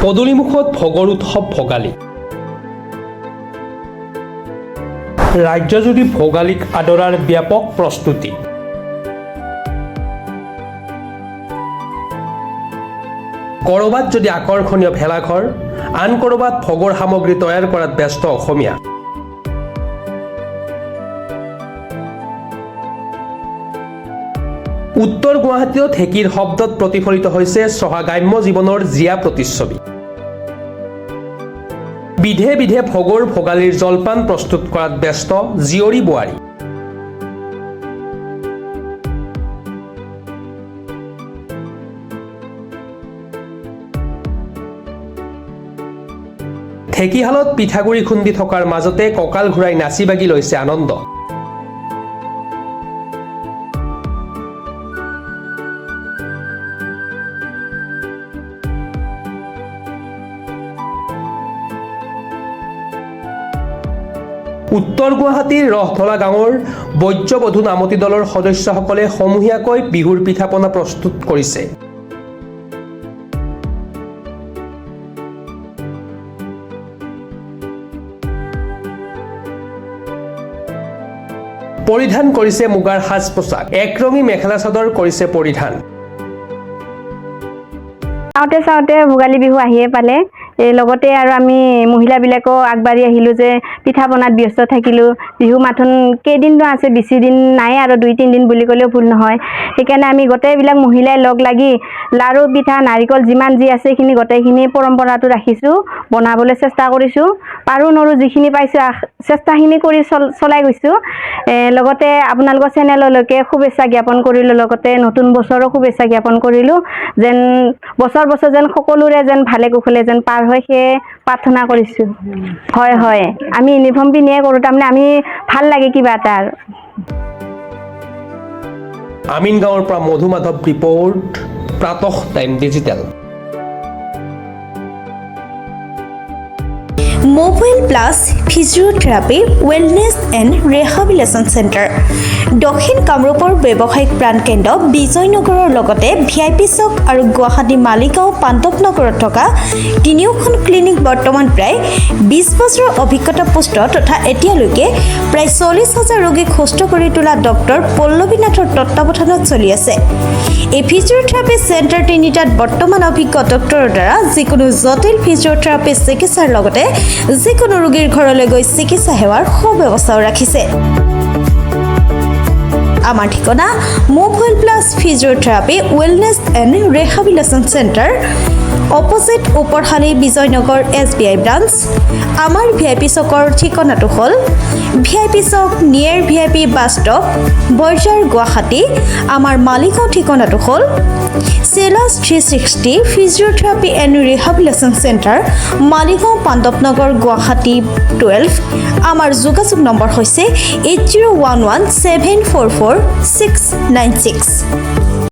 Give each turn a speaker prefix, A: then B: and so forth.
A: পদূলিমুখত ভোগৰ উৎসৱ ভোগালী। ৰাজ্যজুৰি ভোগালীক আদৰাৰ ব্যাপক প্ৰস্তুতি। কৰবাত যদি আকৰ্ষণীয় ভেলাঘৰ, আন কৰবাত ভোগৰ সামগ্ৰী তৈয়াৰ কৰাত ব্যস্ত অসমীয়া। উত্তৰ গুৱাহাটীত ঢেঁকীৰ শব্দত প্ৰতিফলিত হৈছে চহা গ্ৰাম্য জীৱনৰ জীয়া প্ৰতিচ্ছবি। বিধে বিধে ভোগৰ ভোগালীৰ জলপান প্ৰস্তুত কৰাত ব্যস্ত জীয়ৰী বোৱাৰী। ঢেঁকীশালত পিঠাগুৰি খুন্দি থকাৰ মাজতে কঁকাল ঘূৰাই নাচি বাগি লৈছে আনন্দ। উত্তৰ গুৱাহাটীৰ ৰহধলা গাঁৱৰ বৈজ্যবধূ নামতি দলৰ সদস্যসকলে সমূহীয়াকৈ বিহুৰ পিঠা-পনা প্ৰস্তুত কৰিছে। পৰিধান কৰিছে মুগাৰ সাজ-পোছাক, একৰঙী মেখেলা চাদৰ কৰিছে পৰিধান।
B: চাওঁতে ভোগালী বিহু আহিয়ে পালে। লগতে আৰু আমি মহিলাবিলাকো আগবাঢ়ি আহিলোঁ যে পিঠা বনাত ব্যস্ত থাকিলোঁ। বিহু মাথোন কেইদিননো আছে, বেছি দিন নাই আৰু 2-3 দিন বুলি ক'লেও ভুল নহয়। সেইকাৰণে আমি গোটেইবিলাক মহিলাই লগ লাগি লাৰু পিঠা নাৰিকল যিমান যি আছে সেইখিনি গোটেইখিনি পৰম্পৰাটো ৰাখিছোঁ, বনাবলৈ চেষ্টা কৰিছোঁ। পাৰোঁ নৰোঁ যিখিনি পাইছোঁ চেষ্টাখিনি কৰি চলাই গৈছোঁ। লগতে আপোনালোকৰ চেনেললৈকে শুভেচ্ছা জ্ঞাপন কৰিলোঁ, লগতে নতুন বছৰো শুভেচ্ছা জ্ঞাপন কৰিলোঁ। যেন বছৰ যেন সকলোৰে যেন ভালে কুশলে যেন পাৰ হয় সেয়ে প্ৰাৰ্থনা কৰিছোঁ। হয় আমি ইউনিফৰ্ম পিন্ধিয়ে কৰোঁ, তাৰমানে আমি ভাল লাগে কিবা এটা।
A: আমিন গাঁৱৰ পৰা Madhu Madhav report, Pratah time digital.
C: Mobile plus physiotherapy wellness and rehabilitation centre, দক্ষিণ কামৰূপৰ ব্যৱসায়িক প্ৰাণকেন্দ্ৰ বিজয়নগৰৰ লগতে VIP চক আৰু গুৱাহাটী মালিগাঁও পাণ্ডৱনগৰত থকা তিনিওখন ক্লিনিক বৰ্তমান প্ৰায় 20 বছৰৰ অভিজ্ঞতা পুষ্ট তথা এতিয়ালৈকে প্ৰায় 40,000 ৰোগীক সুস্থ কৰি তোলা ডক্টৰ পল্লৱী নাথৰ তত্ত্বাৱধানত চলি আছে। এই ফিজিঅ'থেৰাপি চেণ্টাৰ তিনিটাত বৰ্তমান অভিজ্ঞ ডক্টৰৰ দ্বাৰা যিকোনো জটিল ফিজিঅ'থেৰাপি চিকিৎসাৰ লগতে যিকোনো ৰোগীৰ ঘৰলৈ গৈ চিকিৎসা সেৱাৰ সুব্যৱস্থাও ৰাখিছে। আমাৰ ঠিকনা mobile plus physiotherapy wellness and rehabilitation centre, opposite Oporshali Bijoynagar SBI branch. আমাৰ VIP চকৰ ঠিকনাটো হ'ল VIP Chowk near VIP bus stop, Borjhar, Guwahati. আমাৰ মালিগাঁও ঠিকনাটো হ'ল চেলাছ 360 physiotherapy and rehabilitation centre, Maligaon Pandavnagar, Guwahati 12। আমাৰ যোগাযোগ নম্বৰ হৈছে 8011744696।